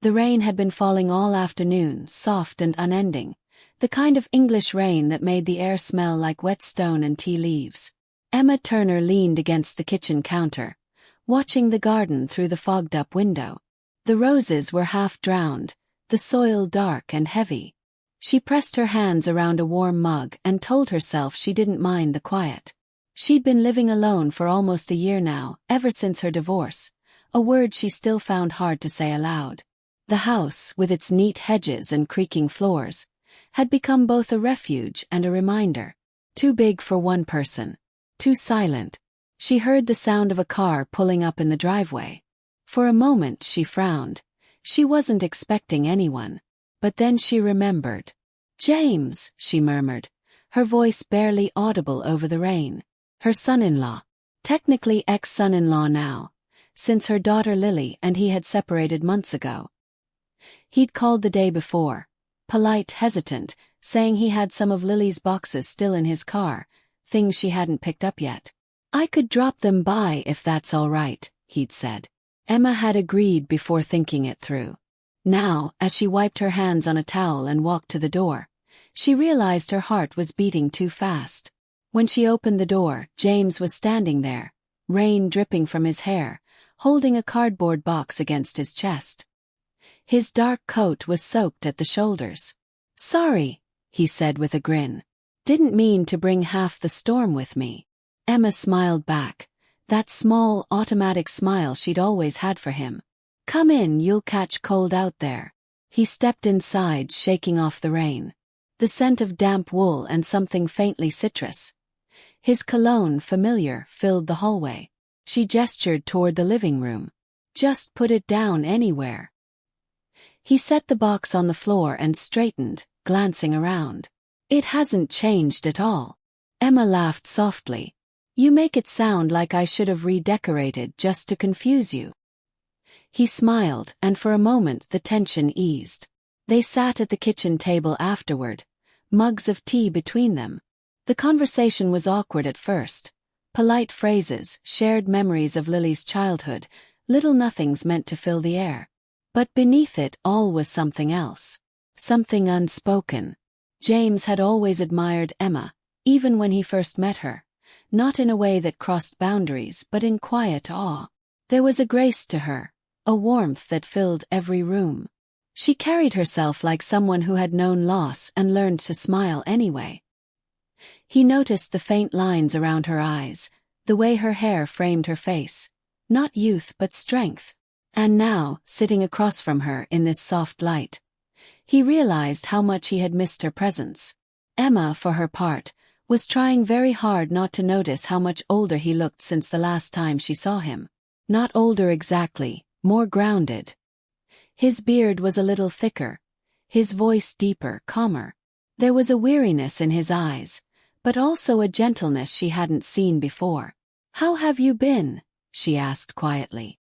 The rain had been falling all afternoon, soft and unending, the kind of English rain that made the air smell like wet stone and tea leaves. Emma Turner leaned against the kitchen counter, watching the garden through the fogged-up window. The roses were half drowned, the soil dark and heavy. She pressed her hands around a warm mug and told herself she didn't mind the quiet. She'd been living alone for almost a year now, ever since her divorce, a word she still found hard to say aloud. The house, with its neat hedges and creaking floors, had become both a refuge and a reminder. Too big for one person. Too silent. She heard the sound of a car pulling up in the driveway. For a moment she frowned. She wasn't expecting anyone. But then she remembered. "James," she murmured, her voice barely audible over the rain. Her son-in-law. Technically ex-son-in-law now, since her daughter Lily and he had separated months ago. He'd called the day before, polite, hesitant, saying he had some of Lily's boxes still in his car, things she hadn't picked up yet. "I could drop them by if that's all right," he'd said. Emma had agreed before thinking it through. Now, as she wiped her hands on a towel and walked to the door, she realized her heart was beating too fast. When she opened the door, James was standing there, rain dripping from his hair, holding a cardboard box against his chest. His dark coat was soaked at the shoulders. "Sorry," he said with a grin. "Didn't mean to bring half the storm with me." Emma smiled back, that small, automatic smile she'd always had for him. "Come in, you'll catch cold out there." He stepped inside, shaking off the rain. The scent of damp wool and something faintly citrus. His cologne, familiar, filled the hallway. She gestured toward the living room. "Just put it down anywhere." He set the box on the floor and straightened, glancing around. "It hasn't changed at all." Emma laughed softly. "You make it sound like I should have redecorated just to confuse you." He smiled, and for a moment the tension eased. They sat at the kitchen table afterward, mugs of tea between them. The conversation was awkward at first. Polite phrases, shared memories of Lily's childhood, little nothings meant to fill the air. But beneath it all was something else. Something unspoken. James had always admired Emma, even when he first met her. Not in a way that crossed boundaries, but in quiet awe. There was a grace to her, a warmth that filled every room. She carried herself like someone who had known loss and learned to smile anyway. He noticed the faint lines around her eyes, the way her hair framed her face. Not youth but strength. And now, sitting across from her in this soft light, he realized how much he had missed her presence. Emma, for her part, was trying very hard not to notice how much older he looked since the last time she saw him. Not older exactly, more grounded. His beard was a little thicker, his voice deeper, calmer. There was a weariness in his eyes, but also a gentleness she hadn't seen before. "How have you been?" she asked quietly.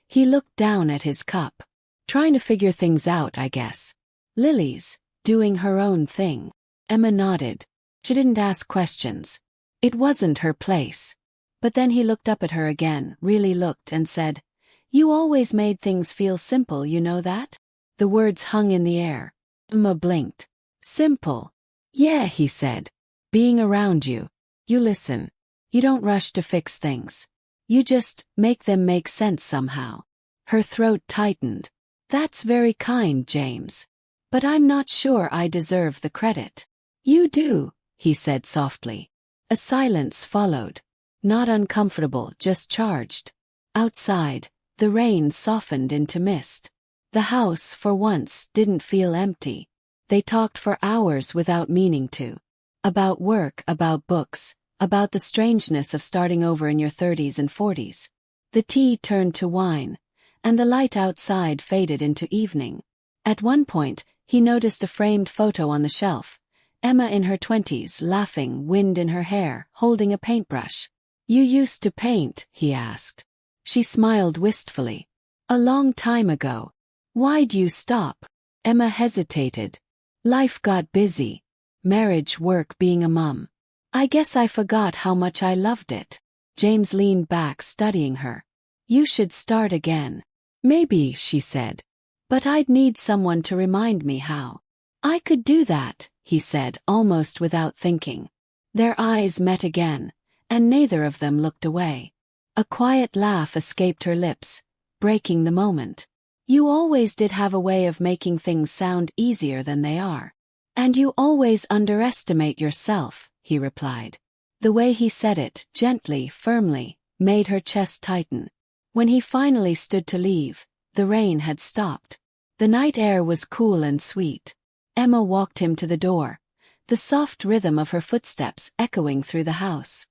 He looked down at his cup. "Trying to figure things out, I guess. Lily's doing her own thing." Emma nodded. She didn't ask questions. It wasn't her place. But then he looked up at her again, really looked, and said, "You always made things feel simple, you know that?" The words hung in the air. Emma blinked. "Simple?" "Yeah," he said. "Being around you. You listen. You don't rush to fix things. You just make them make sense somehow." Her throat tightened. "That's very kind, James. But I'm not sure I deserve the credit." "You do," he said softly. A silence followed. Not uncomfortable, just charged. Outside, the rain softened into mist. The house, for once, didn't feel empty. They talked for hours without meaning to. About work, about books, about the strangeness of starting over in your 30s and 40s. The tea turned to wine, and the light outside faded into evening. At one point, he noticed a framed photo on the shelf. Emma in her 20s, laughing, wind in her hair, holding a paintbrush. "You used to paint?" he asked. She smiled wistfully. "A long time ago." "Why'd you stop?" Emma hesitated. "Life got busy. Marriage, work, being a mum. I guess I forgot how much I loved it." James leaned back, studying her. "You should start again." "Maybe," she said. But I'd need someone to remind me how. I could do that, he said almost without thinking. Their eyes met again, and neither of them looked away. A quiet laugh escaped her lips, breaking the moment. You always did have a way of making things sound easier than they are. And you always underestimate yourself, he replied. The way he said it, gently, firmly, made her chest tighten. When he finally stood to leave, the rain had stopped. The night air was cool and sweet. Emma walked him to the door, the soft rhythm of her footsteps echoing through the house.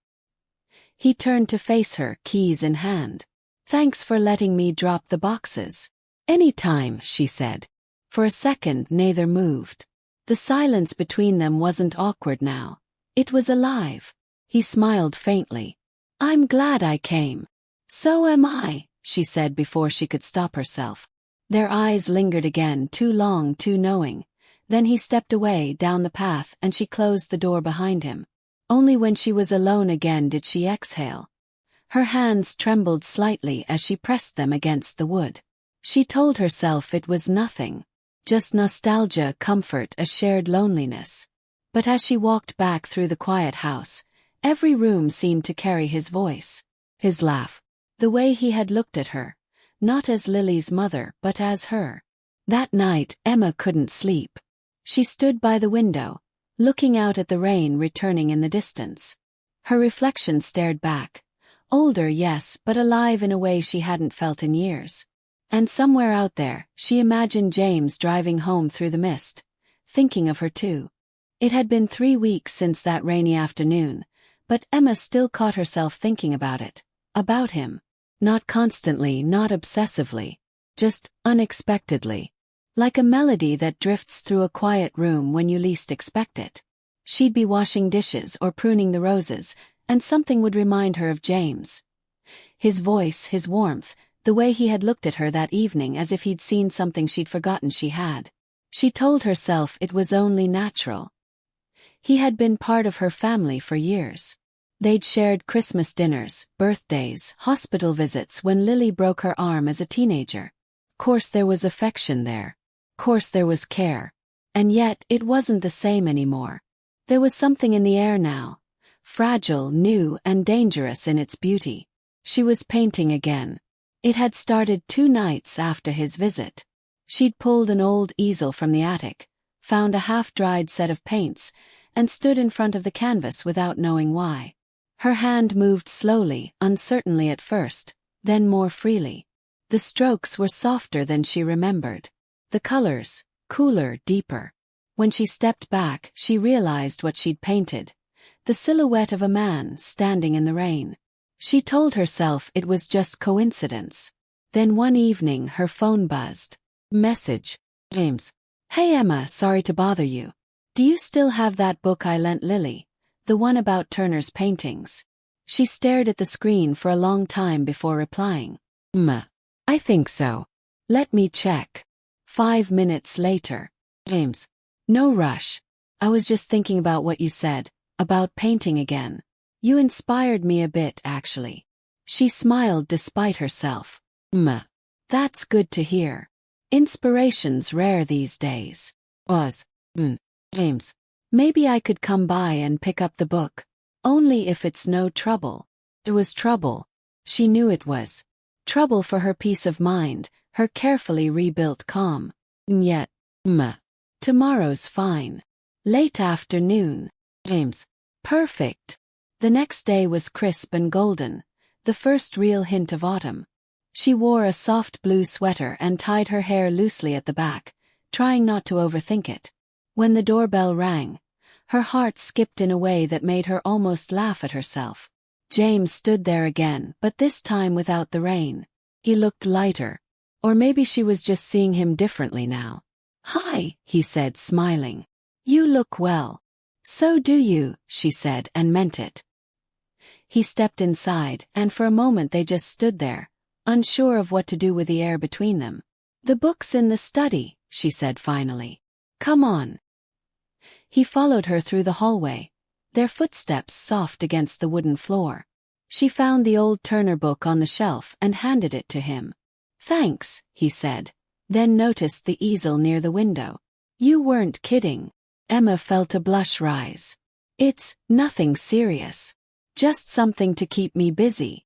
He turned to face her, keys in hand. Thanks for letting me drop the boxes. Any time, she said. For a second neither moved. The silence between them wasn't awkward now. It was alive. He smiled faintly. I'm glad I came. So am I, she said before she could stop herself. Their eyes lingered again, too long, too knowing. Then he stepped away down the path and she closed the door behind him. Only when she was alone again did she exhale. Her hands trembled slightly as she pressed them against the wood. She told herself it was nothing. Just nostalgia, comfort, a shared loneliness. But as she walked back through the quiet house, every room seemed to carry his voice. His laugh. The way he had looked at her. Not as Lily's mother, but as her. That night, Emma couldn't sleep. She stood by the window, looking out at the rain returning in the distance. Her reflection stared back. Older, yes, but alive in a way she hadn't felt in years. And somewhere out there, she imagined James driving home through the mist, thinking of her too. It had been 3 weeks since that rainy afternoon, but Emma still caught herself thinking about it, about him. Not constantly, not obsessively, just unexpectedly. Like a melody that drifts through a quiet room when you least expect it. She'd be washing dishes or pruning the roses, and something would remind her of James. His voice, his warmth, the way he had looked at her that evening as if he'd seen something she'd forgotten she had. She told herself it was only natural. He had been part of her family for years. They'd shared Christmas dinners, birthdays, hospital visits when Lily broke her arm as a teenager. Course there was affection there. Course there was care. And yet it wasn't the same anymore. There was something in the air now. Fragile, new, and dangerous in its beauty. She was painting again. It had started 2 nights after his visit. She'd pulled an old easel from the attic, found a half-dried set of paints, and stood in front of the canvas without knowing why. Her hand moved slowly, uncertainly at first, then more freely. The strokes were softer than she remembered. The colors, cooler, deeper. When she stepped back, she realized what she'd painted. The silhouette of a man standing in the rain. She told herself it was just coincidence. Then one evening her phone buzzed. Message. James. Hey Emma, sorry to bother you. Do you still have that book I lent Lily? The one about Turner's paintings? She stared at the screen for a long time before replying. I think so. Let me check. 5 minutes later. James. No rush. I was just thinking about what you said, about painting again. You inspired me a bit, actually. She smiled despite herself. That's good to hear. Inspiration's rare these days. James. Maybe I could come by and pick up the book. Only if it's no trouble. It was trouble. She knew it was. Trouble for her peace of mind, her carefully rebuilt calm. Yet, tomorrow's fine. Late afternoon. James. Perfect. The next day was crisp and golden, the first real hint of autumn. She wore a soft blue sweater and tied her hair loosely at the back, trying not to overthink it. When the doorbell rang, her heart skipped in a way that made her almost laugh at herself. James stood there again, but this time without the rain. He looked lighter. Or maybe she was just seeing him differently now. Hi, he said, smiling. You look well. So do you, she said, and meant it. He stepped inside, and for a moment they just stood there, unsure of what to do with the air between them. The book's in the study, she said finally. Come on. He followed her through the hallway, their footsteps soft against the wooden floor. She found the old Turner book on the shelf and handed it to him. Thanks, he said. then noticed the easel near the window. You weren't kidding. Emma felt a blush rise. It's nothing serious. Just something to keep me busy.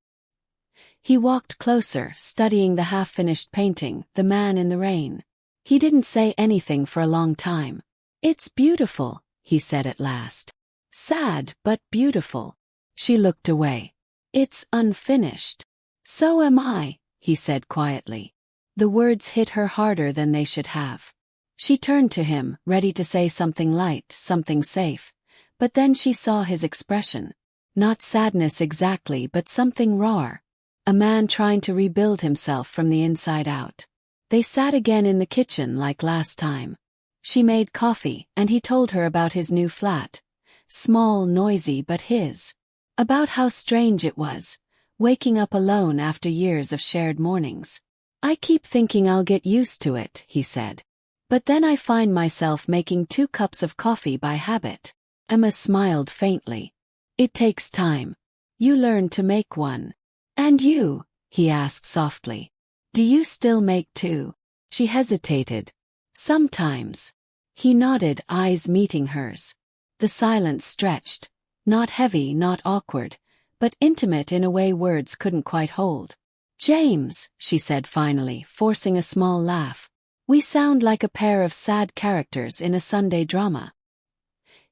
He walked closer, studying the half-finished painting, The Man in the Rain. He didn't say anything for a long time. It's beautiful, he said at last. Sad, but beautiful. She looked away. It's unfinished. So am I, he said quietly. The words hit her harder than they should have. She turned to him, ready to say something light, something safe. But then she saw his expression. Not sadness exactly, but something raw. A man trying to rebuild himself from the inside out. They sat again in the kitchen like last time. She made coffee, and he told her about his new flat. Small, noisy, but his. About how strange it was, waking up alone after years of shared mornings. I keep thinking I'll get used to it, he said. But then I find myself making 2 cups of coffee by habit. Emma smiled faintly. It takes time. You learn to make one. And you? He asked softly. Do you still make 2? She hesitated. Sometimes. He nodded, eyes meeting hers. The silence stretched. Not heavy, not awkward, but intimate in a way words couldn't quite hold. James, she said finally, forcing a small laugh. We sound like a pair of sad characters in a Sunday drama.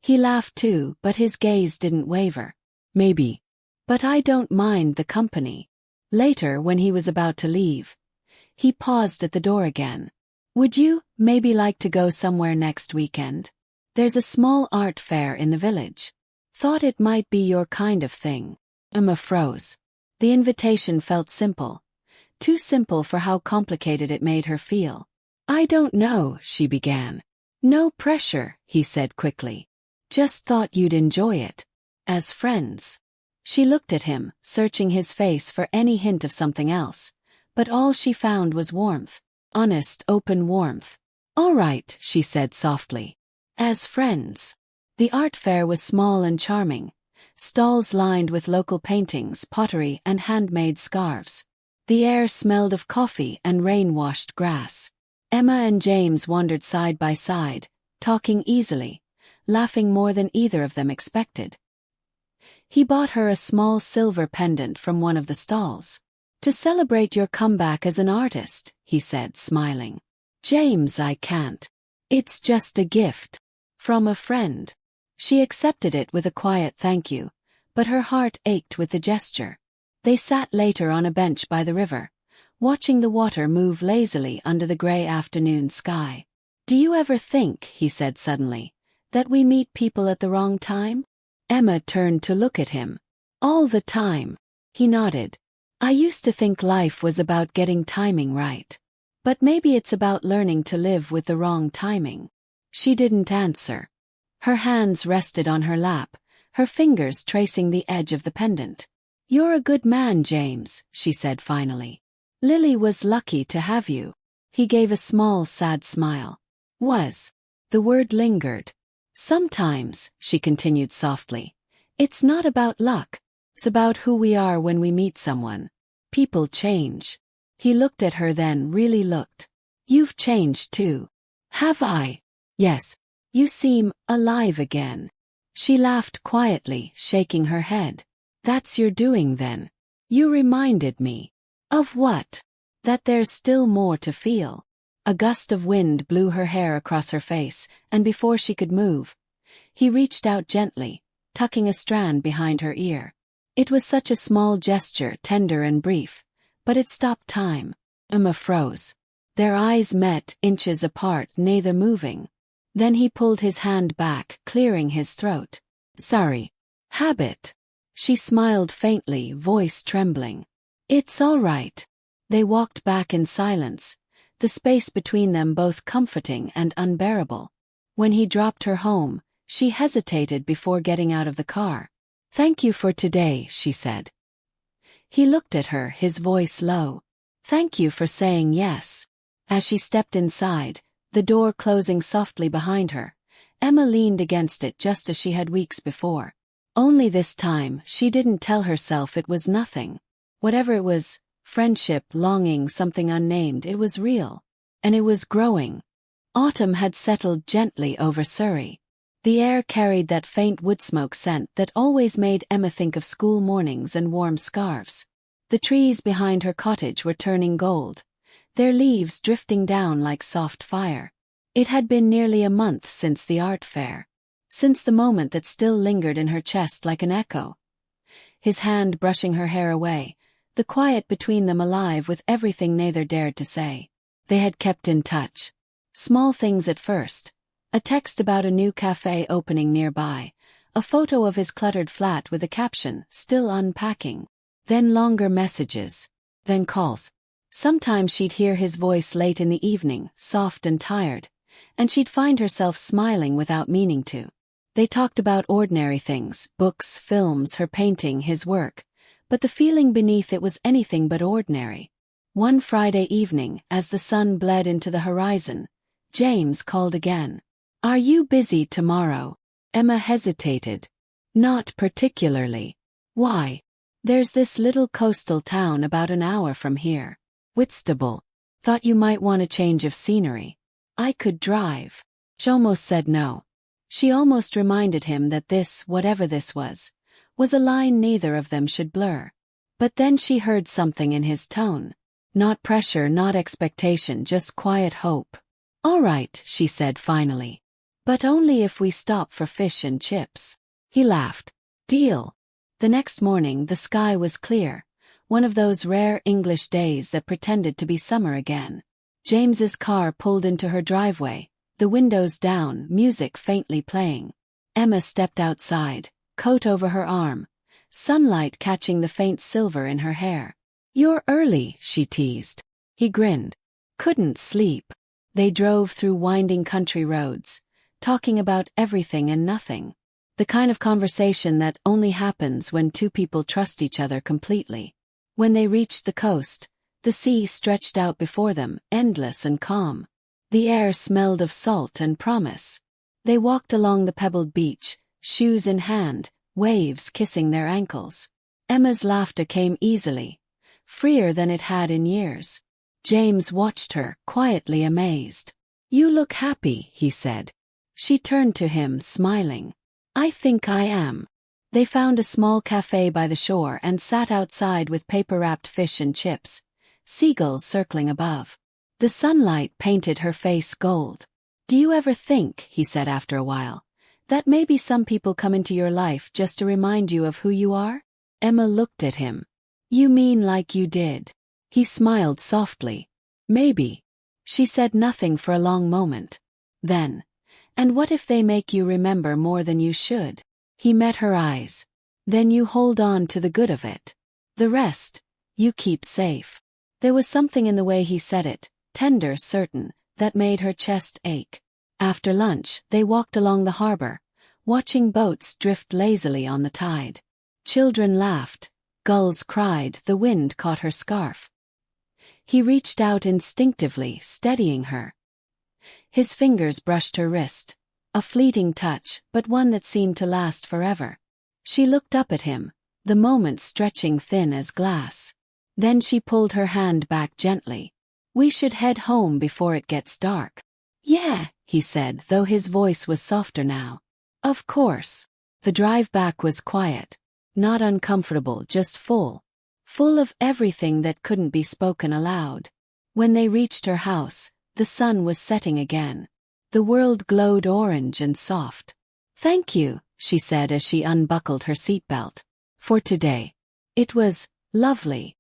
He laughed too, but his gaze didn't waver. Maybe. But I don't mind the company. Later, when he was about to leave, he paused at the door again. Would you, maybe like to go somewhere next weekend? There's a small art fair in the village. Thought it might be your kind of thing. Emma froze. The invitation felt simple. Too simple for how complicated it made her feel. I don't know, she began. No pressure, he said quickly. Just thought you'd enjoy it. As friends. She looked at him, searching his face for any hint of something else. But all she found was warmth. Honest, open warmth. All right, she said softly. As friends. The art fair was small and charming. Stalls lined with local paintings, pottery, and handmade scarves. The air smelled of coffee and rain-washed grass. Emma and James wandered side by side, talking easily, laughing more than either of them expected. He bought her a small silver pendant from one of the stalls. To celebrate your comeback as an artist, he said, smiling. James, I can't. It's just a gift. From a friend. She accepted it with a quiet thank you, but her heart ached with the gesture. They sat later on a bench by the river, watching the water move lazily under the gray afternoon sky. Do you ever think, he said suddenly, that we meet people at the wrong time? Emma turned to look at him. All the time. He nodded. I used to think life was about getting timing right. But maybe it's about learning to live with the wrong timing. She didn't answer. Her hands rested on her lap, her fingers tracing the edge of the pendant. You're a good man, James, she said finally. Lily was lucky to have you. He gave a small, sad smile. Was. The word lingered. Sometimes, she continued softly, it's not about luck. It's about who we are when we meet someone. People change. He looked at her then, really looked. You've changed too. Have I? Yes. You seem alive again. She laughed quietly, shaking her head. That's your doing then. You reminded me. Of what? That there's still more to feel. A gust of wind blew her hair across her face, and before she could move, he reached out gently, tucking a strand behind her ear. It was such a small gesture, tender and brief, but it stopped time. Emma froze. Their eyes met, inches apart, neither moving. Then he pulled his hand back, clearing his throat. Sorry. Habit. She smiled faintly, voice trembling. It's all right. They walked back in silence, the space between them both comforting and unbearable. When he dropped her home, she hesitated before getting out of the car. Thank you for today, she said. He looked at her, his voice low. Thank you for saying yes. As she stepped inside, the door closing softly behind her, Emma leaned against it just as she had weeks before. Only this time, she didn't tell herself it was nothing. Whatever it was, friendship, longing, something unnamed, it was real. And it was growing. Autumn had settled gently over Surrey. The air carried that faint woodsmoke scent that always made Emma think of school mornings and warm scarves. The trees behind her cottage were turning gold, their leaves drifting down like soft fire. It had been nearly a month since the art fair. Since the moment that still lingered in her chest like an echo. His hand brushing her hair away, the quiet between them alive with everything neither dared to say. They had kept in touch. Small things at first. A text about a new cafe opening nearby. A photo of his cluttered flat with a caption, "Still unpacking." Then longer messages. Then calls. Sometimes she'd hear his voice late in the evening, soft and tired. And she'd find herself smiling without meaning to. They talked about ordinary things, books, films, her painting, his work. But the feeling beneath it was anything but ordinary. One Friday evening, as the sun bled into the horizon, James called again. "Are you busy tomorrow?" Emma hesitated. "Not particularly." "Why?" "There's this little coastal town about an hour from here. Whitstable. Thought you might want a change of scenery." "I could drive." She almost said no. She almost reminded him that this, whatever this was a line neither of them should blur. But then she heard something in his tone. Not pressure, not expectation, just quiet hope. "All right," she said finally. "But only if we stop for fish and chips." He laughed. "Deal." The next morning the sky was clear, one of those rare English days that pretended to be summer again. James's car pulled into her driveway, the windows down, music faintly playing. Emma stepped outside, coat over her arm, sunlight catching the faint silver in her hair. "You're early," she teased. He grinned. "Couldn't sleep." They drove through winding country roads, talking about everything and nothing. The kind of conversation that only happens when two people trust each other completely. When they reached the coast, the sea stretched out before them, endless and calm. The air smelled of salt and promise. They walked along the pebbled beach, shoes in hand, waves kissing their ankles. Emma's laughter came easily, freer than it had in years. James watched her, quietly amazed. "You look happy," he said. She turned to him, smiling. "I think I am." They found a small cafe by the shore and sat outside with paper-wrapped fish and chips, seagulls circling above. The sunlight painted her face gold. "Do you ever think," he said after a while, "that maybe some people come into your life just to remind you of who you are?" Emma looked at him. "You mean like you did?" He smiled softly. "Maybe." She said nothing for a long moment. Then, "And what if they make you remember more than you should?" He met her eyes. "Then you hold on to the good of it. The rest, you keep safe." There was something in the way he said it, tender, certain, that made her chest ache. After lunch, they walked along the harbor, watching boats drift lazily on the tide. Children laughed, gulls cried, the wind caught her scarf. He reached out instinctively, steadying her. His fingers brushed her wrist, a fleeting touch, but one that seemed to last forever. She looked up at him, the moment stretching thin as glass. Then she pulled her hand back gently. "We should head home before it gets dark." "Yeah," he said, though his voice was softer now. "Of course." The drive back was quiet. Not uncomfortable, just full. Full of everything that couldn't be spoken aloud. When they reached her house, the sun was setting again. The world glowed orange and soft. "Thank you," she said as she unbuckled her seatbelt. "For today. It was lovely."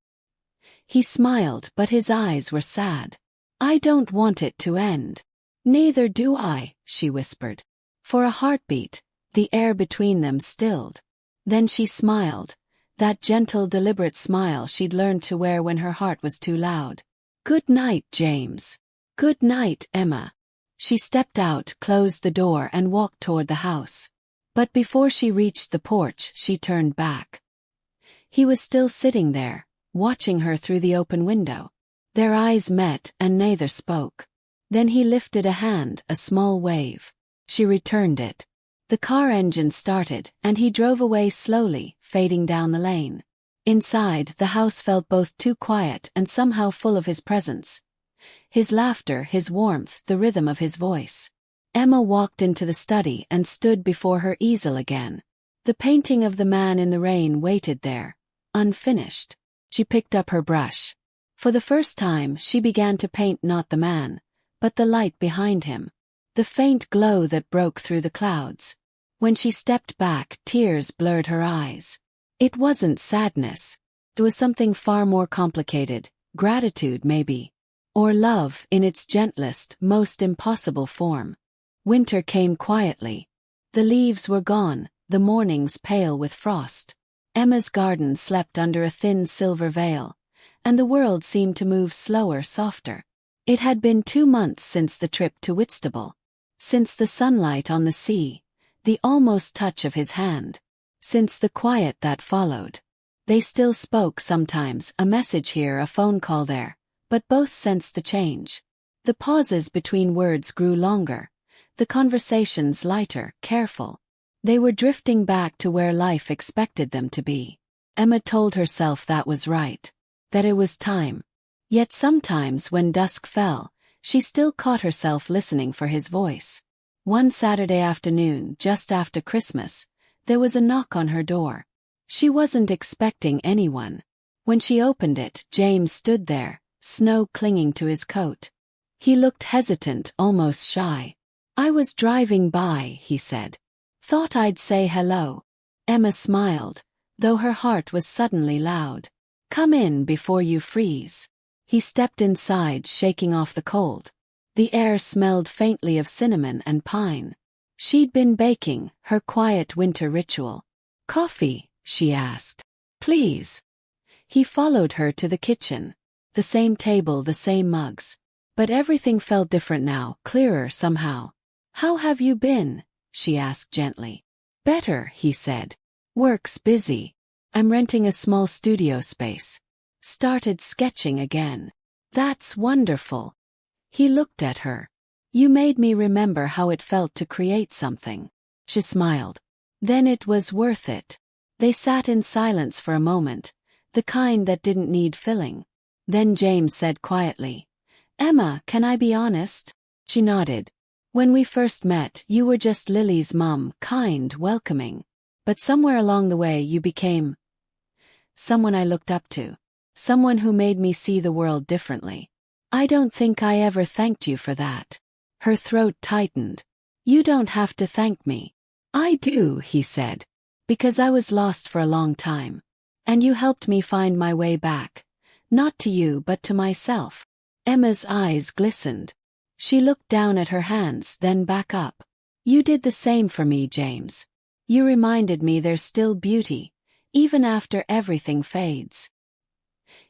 He smiled, but his eyes were sad. "I don't want it to end." "Neither do I," she whispered. For a heartbeat, the air between them stilled. Then she smiled, that gentle, deliberate smile she'd learned to wear when her heart was too loud. "Good night, James." "Good night, Emma." She stepped out, closed the door, and walked toward the house. But before she reached the porch, she turned back. He was still sitting there, watching her through the open window. Their eyes met, and neither spoke. Then he lifted a hand, a small wave. She returned it. The car engine started, and he drove away slowly, fading down the lane. Inside, the house felt both too quiet and somehow full of his presence. His laughter, his warmth, the rhythm of his voice. Emma walked into the study and stood before her easel again. The painting of the man in the rain waited there, unfinished. She picked up her brush. For the first time she began to paint not the man, but the light behind him. The faint glow that broke through the clouds. When she stepped back, tears blurred her eyes. It wasn't sadness. It was something far more complicated, gratitude maybe. Or love in its gentlest, most impossible form. Winter came quietly. The leaves were gone, the mornings pale with frost. Emma's garden slept under a thin silver veil, and the world seemed to move slower, softer. It had been 2 months since the trip to Whitstable. Since the sunlight on the sea, the almost touch of his hand. Since the quiet that followed. They still spoke sometimes, a message here, a phone call there, but both sensed the change. The pauses between words grew longer, the conversations lighter, careful. They were drifting back to where life expected them to be. Emma told herself that was right, that it was time. Yet sometimes when dusk fell, she still caught herself listening for his voice. One Saturday afternoon, just after Christmas, there was a knock on her door. She wasn't expecting anyone. When she opened it, James stood there, snow clinging to his coat. He looked hesitant, almost shy. "I was driving by," he said. "Thought I'd say hello." Emma smiled, though her heart was suddenly loud. "Come in before you freeze." He stepped inside, shaking off the cold. The air smelled faintly of cinnamon and pine. She'd been baking, her quiet winter ritual. "Coffee?" she asked. "Please." He followed her to the kitchen. The same table, the same mugs. But everything felt different now, clearer somehow. "How have you been?" she asked gently. "Better," he said. "Work's busy. I'm renting a small studio space. Started sketching again." "That's wonderful." He looked at her. "You made me remember how it felt to create something." She smiled. "Then it was worth it." They sat in silence for a moment, the kind that didn't need filling. Then James said quietly, "Emma, can I be honest?" She nodded. "When we first met, you were just Lily's mum, kind, welcoming. But somewhere along the way you became someone I looked up to. Someone who made me see the world differently. I don't think I ever thanked you for that." Her throat tightened. "You don't have to thank me." "I do," he said. "Because I was lost for a long time. And you helped me find my way back. Not to you but to myself." Emma's eyes glistened. She looked down at her hands, then back up. "You did the same for me, James. You reminded me there's still beauty, even after everything fades."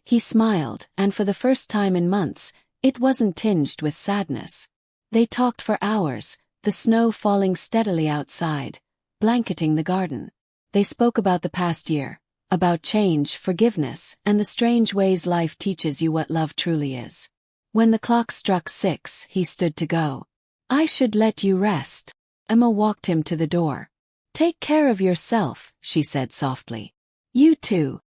He smiled, and for the first time in months, it wasn't tinged with sadness. They talked for hours, the snow falling steadily outside, blanketing the garden. They spoke about the past year, about change, forgiveness, and the strange ways life teaches you what love truly is. When the clock struck 6, he stood to go. "I should let you rest." Emma walked him to the door. "Take care of yourself," she said softly. "You too."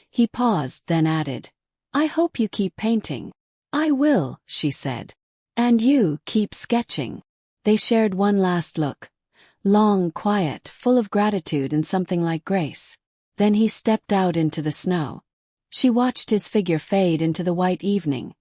He paused, then added, "I hope you keep painting." "I will," she said. "And you keep sketching." They shared one last look. Long, quiet, full of gratitude and something like grace. Then he stepped out into the snow. She watched his figure fade into the white evening.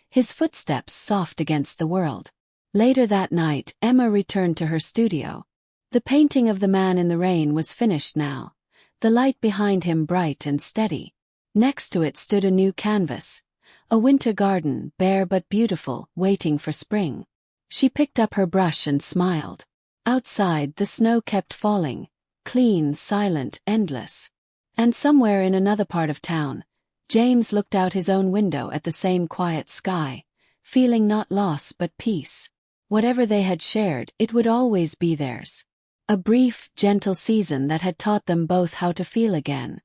His footsteps soft against the world. Later that night, Emma returned to her studio. The painting of the man in the rain was finished now, the light behind him bright and steady. Next to it stood a new canvas, a winter garden, bare but beautiful, waiting for spring. She picked up her brush and smiled. Outside, the snow kept falling, clean, silent, endless. And somewhere in another part of town, James looked out his own window at the same quiet sky, feeling not loss but peace. Whatever they had shared, it would always be theirs. A brief, gentle season that had taught them both how to feel again.